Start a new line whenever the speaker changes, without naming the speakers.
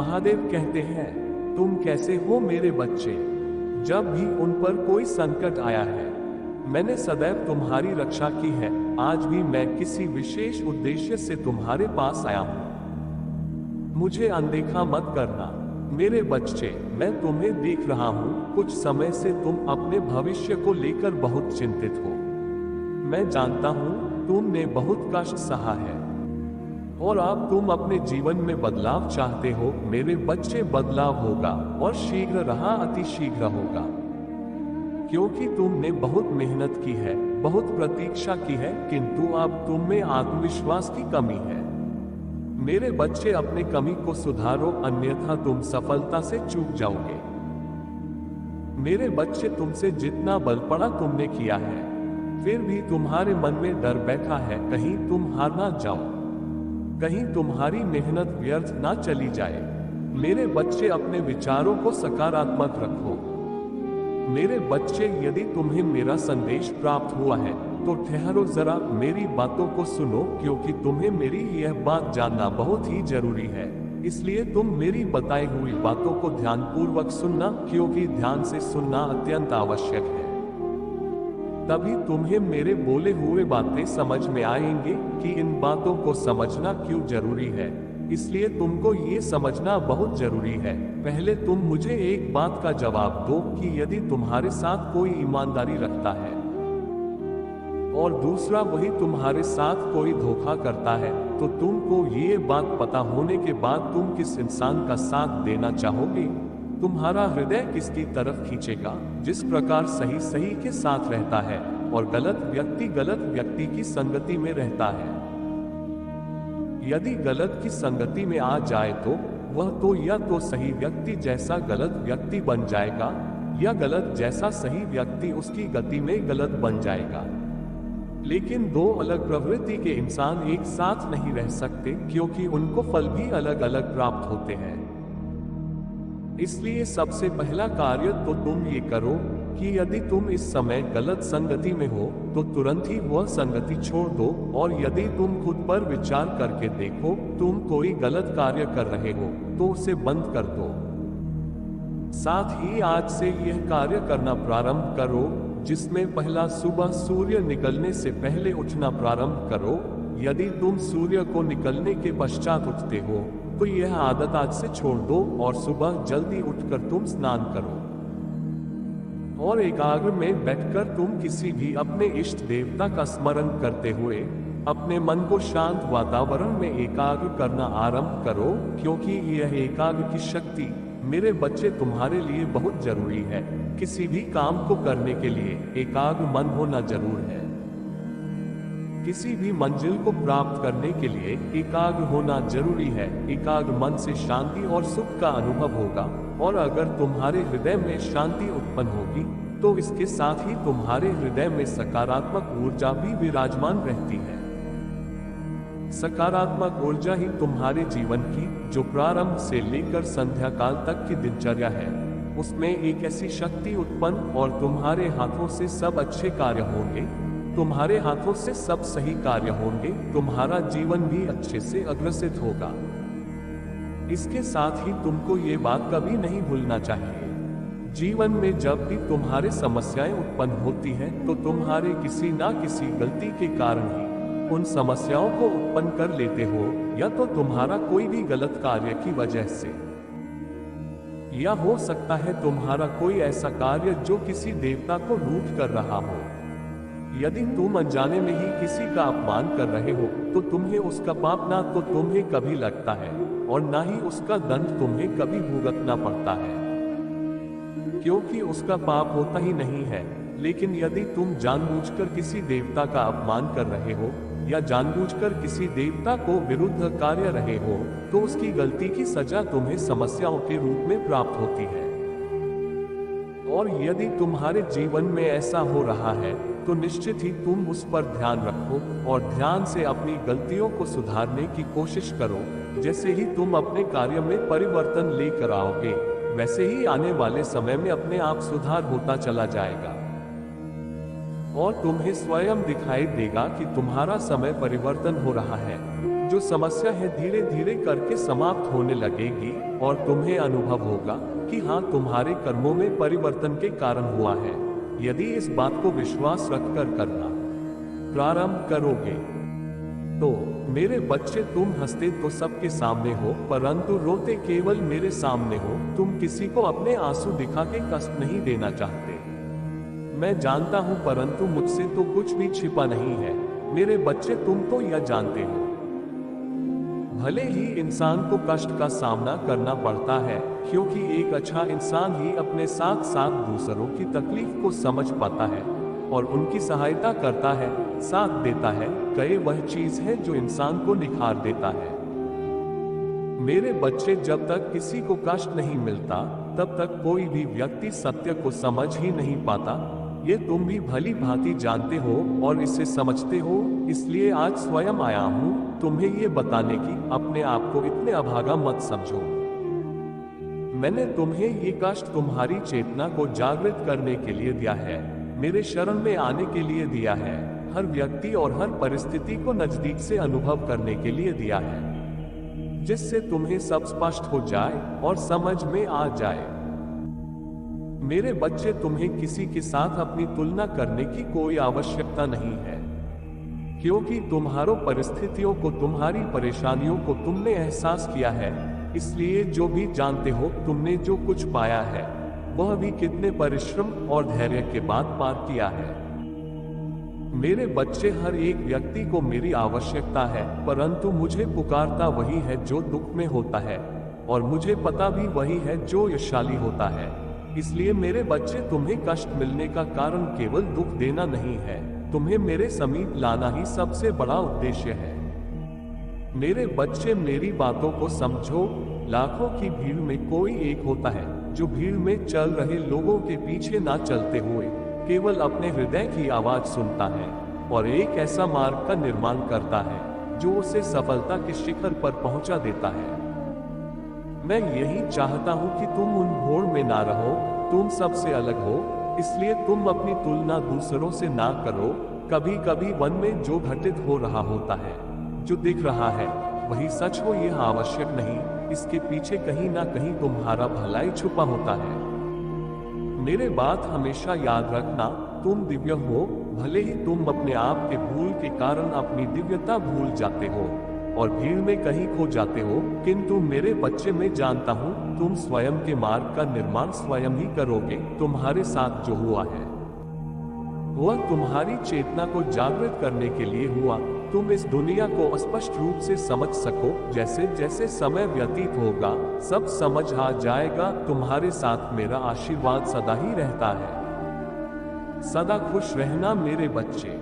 महादेव कहते हैं, तुम कैसे हो मेरे बच्चे। जब भी उन पर कोई संकट आया है, मैंने सदैव तुम्हारी रक्षा की है। आज भी मैं किसी विशेष उद्देश्य से तुम्हारे पास आया हूं। मुझे अनदेखा मत करना मेरे बच्चे। मैं तुम्हें देख रहा हूं, कुछ समय से तुम अपने भविष्य को लेकर बहुत चिंतित हो। मैं जानता हूं, तुमने बहुत कष्ट सहा है और अब तुम अपने जीवन में बदलाव चाहते हो। मेरे बच्चे, बदलाव होगा और शीघ्र रहा, अति शीघ्र होगा, क्योंकि तुमने बहुत मेहनत की है, बहुत प्रतीक्षा की है, किंतु अब तुम में आत्मविश्वास की कमी है। मेरे बच्चे, अपने कमी को सुधारो, अन्यथा तुम सफलता से चूक जाओगे। मेरे बच्चे, तुमसे जितना बल पड़ा तुमने किया है, फिर भी तुम्हारे मन में डर बैठा है, कहीं तुम हार ना जाओ, कहीं तुम्हारी मेहनत व्यर्थ ना चली जाए। मेरे बच्चे, अपने विचारों को सकारात्मक रखो। मेरे बच्चे, यदि तुम्हें मेरा संदेश प्राप्त हुआ है तो ठहरो जरा, मेरी बातों को सुनो, क्योंकि तुम्हें मेरी यह बात जानना बहुत ही जरूरी है। इसलिए तुम मेरी बताई हुई बातों को ध्यानपूर्वक सुनना, क्योंकि ध्यान से सुनना अत्यंत आवश्यक है। तभी तुम्हें मेरे बोले हुए बातें समझ में आएंगे कि इन बातों को समझना क्यों जरूरी है। इसलिए तुमको ये समझना बहुत जरूरी है। पहले तुम मुझे एक बात का जवाब दो कि यदि तुम्हारे साथ कोई ईमानदारी रखता है और दूसरा वही तुम्हारे साथ कोई धोखा करता है, तो तुमको ये बात पता होने के बाद तुम किस इंसान का साथ देना चाहोगे? तुम्हारा हृदय किसकी तरफ खींचेगा? जिस प्रकार सही सही के साथ रहता है और गलत व्यक्ति की संगति में रहता है। यदि गलत की संगति में आ जाए तो वह तो या तो सही व्यक्ति जैसा गलत व्यक्ति बन जाएगा, या गलत जैसा सही व्यक्ति उसकी गति में गलत बन जाएगा। लेकिन दो अलग प्रवृत्ति के इंसान एक साथ नहीं रह सकते, क्योंकि उनको फल भी अलग अलग प्राप्त होते हैं। इसलिए सबसे पहला कार्य तो तुम ये करो कि यदि तुम इस समय गलत संगति में हो तो तुरंत ही वह संगति छोड़ दो, और यदि तुम खुद पर विचार करके देखो तुम कोई गलत कार्य कर रहे हो तो उसे बंद कर दो। साथ ही आज से यह कार्य करना प्रारंभ करो, जिसमें पहला, सुबह सूर्य निकलने से पहले उठना प्रारंभ करो। यदि तुम सूर्य को निकलने के पश्चात उठते हो तो यह आदत आज से छोड़ दो और सुबह जल्दी उठकर तुम स्नान करो और एकाग्र में बैठकर तुम किसी भी अपने इष्ट देवता का स्मरण करते हुए अपने मन को शांत वातावरण में एकाग्र करना आरंभ करो, क्योंकि यह एकाग्र की शक्ति मेरे बच्चे तुम्हारे लिए बहुत जरूरी है। किसी भी काम को करने के लिए एकाग्र मन होना जरूर है। किसी भी मंजिल को प्राप्त करने के लिए एकाग्र होना जरूरी है। एकाग्र मन से शांति और सुख का अनुभव होगा, और अगर तुम्हारे हृदय में शांति उत्पन्न होगी तो इसके साथ ही तुम्हारे हृदय में सकारात्मक ऊर्जा भी विराजमान रहती है। सकारात्मक ऊर्जा ही तुम्हारे जीवन की, जो प्रारंभ से लेकर संध्या काल तक की दिनचर्या है, उसमें एक ऐसी शक्ति उत्पन्न, और तुम्हारे हाथों से सब अच्छे कार्य होंगे, तुम्हारे हाथों से सब सही कार्य होंगे, तुम्हारा जीवन भी अच्छे से अग्रसित होगा। इसके साथ ही तुमको ये बात कभी नहीं भूलना चाहिए, जीवन में जब भी तुम्हारे समस्याएं उत्पन्न होती हैं तो तुम्हारे किसी ना किसी गलती के कारण ही उन समस्याओं को उत्पन्न कर लेते हो, या तो तुम्हारा कोई भी गलत कार्य की वजह से, या हो सकता है तुम्हारा कोई ऐसा कार्य जो किसी देवता को रूठ कर रहा हो। यदि तुम अनजाने में ही किसी का अपमान कर रहे हो तो तुम्हें उसका पाप ना तो तुम्हें कभी लगता है और ना ही उसका दंड तुम्हें कभी भुगतना पड़ता है, क्योंकि उसका पाप होता ही नहीं है। लेकिन यदि तुम जानबूझकर किसी देवता का अपमान कर रहे हो या जानबूझकर किसी देवता को विरुद्ध कार्य रहे हो तो उसकी गलती की सजा तुम्हें समस्याओं के रूप में प्राप्त होती है। और यदि तुम्हारे जीवन में ऐसा हो रहा है तो निश्चित ही तुम उस पर ध्यान रखो और ध्यान से अपनी गलतियों को सुधारने की कोशिश करो। जैसे ही तुम अपने कार्य में परिवर्तन लेकर आओगे, वैसे ही आने वाले समय में अपने आप सुधार होता चला जाएगा और तुम्हें स्वयं दिखाई देगा कि तुम्हारा समय परिवर्तन हो रहा है। जो समस्या है धीरे धीरे करके समाप्त होने लगेगी और तुम्हें अनुभव होगा कि हाँ, तुम्हारे कर्मों में परिवर्तन के कारण हुआ है। यदि इस बात को विश्वास रखकर करना प्रारंभ करोगे तो मेरे बच्चे, तुम हंसते तो सबके सामने हो परंतु रोते केवल मेरे सामने हो। तुम किसी को अपने आंसू दिखा के कष्ट नहीं देना चाहते, मैं जानता हूं, परंतु मुझसे तो कुछ भी छिपा नहीं है मेरे बच्चे, तुम तो यह जानते हो। भले ही इंसान को कष्ट का सामना करना पड़ता है, क्योंकि एक अच्छा इंसान ही अपने साथ साथ दूसरों की तकलीफ को समझ पाता है और उनकी सहायता करता है, साथ देता है। कई वह चीज है जो इंसान को निखार देता है। मेरे बच्चे, जब तक किसी को कष्ट नहीं मिलता तब तक कोई भी व्यक्ति सत्य को समझ ही नहीं पाता। ये तुम भी भली भांति जानते हो और इसे समझते हो, इसलिए आज स्वयं आया हूं तुम्हें ये बताने की। अपने आप को इतने अभागा मत समझो। मैंने तुम्हें ये कष्ट तुम्हारी चेतना को जागृत करने के लिए दिया है, मेरे शरण में आने के लिए दिया है, हर व्यक्ति और हर परिस्थिति को नजदीक से अनुभव करने के लिए दिया है, जिससे तुम्हें सब स्पष्ट हो जाए और समझ में आ जाए। मेरे बच्चे, तुम्हें किसी के साथ अपनी तुलना करने की कोई आवश्यकता नहीं है, क्योंकि तुम्हारों परिस्थितियों को, तुम्हारी परेशानियों को तुमने एहसास किया है। इसलिए जो भी जानते हो, तुमने जो कुछ पाया है वह भी कितने परिश्रम और धैर्य के बाद पार किया है। मेरे बच्चे, हर एक व्यक्ति को मेरी आवश्यकता है, परंतु मुझे पुकारता वही है जो दुख में होता है और मुझे पता भी वही है जो यशशाली होता है। इसलिए मेरे बच्चे, तुम्हें कष्ट मिलने का कारण केवल दुख देना नहीं है, तुम्हें मेरे समीप लाना ही सबसे बड़ा उद्देश्य है। मेरे बच्चे, मेरी बातों को समझो। लाखों की भीड़ में कोई एक होता है जो भीड़ में चल रहे लोगों के पीछे ना चलते हुए केवल अपने हृदय की आवाज सुनता है और एक ऐसा मार्ग का निर्माण करता है जो उसे सफलता के शिखर पर पहुंचा देता है। मैं यही चाहता हूं कि तुम उन भोड़ में ना रहो, तुम सबसे अलग हो, इसलिए तुम अपनी तुलना दूसरों से ना करो। कभी कभी वन में जो घटित हो रहा होता है, जो दिख रहा है वही सच हो, यह आवश्यक नहीं, इसके पीछे कहीं ना कहीं तुम्हारा भलाई छुपा होता है। मेरे बात हमेशा याद रखना, तुम दिव्य हो, भले ही तुम अपने आप के भूल के कारण अपनी दिव्यता भूल जाते हो और भीड़ में कहीं खो जाते हो, किंतु मेरे बच्चे, मैं जानता हूं तुम स्वयं के मार्ग का निर्माण स्वयं ही करोगे। तुम्हारे साथ जो हुआ है वह तुम्हारी चेतना को जागृत करने के लिए हुआ। तुम इस दुनिया को स्पष्ट रूप से समझ सको। जैसे जैसे समय व्यतीत होगा सब समझ आ जाएगा। तुम्हारे साथ मेरा आशीर्वाद सदा ही रहता है। सदा खुश रहना मेरे बच्चे।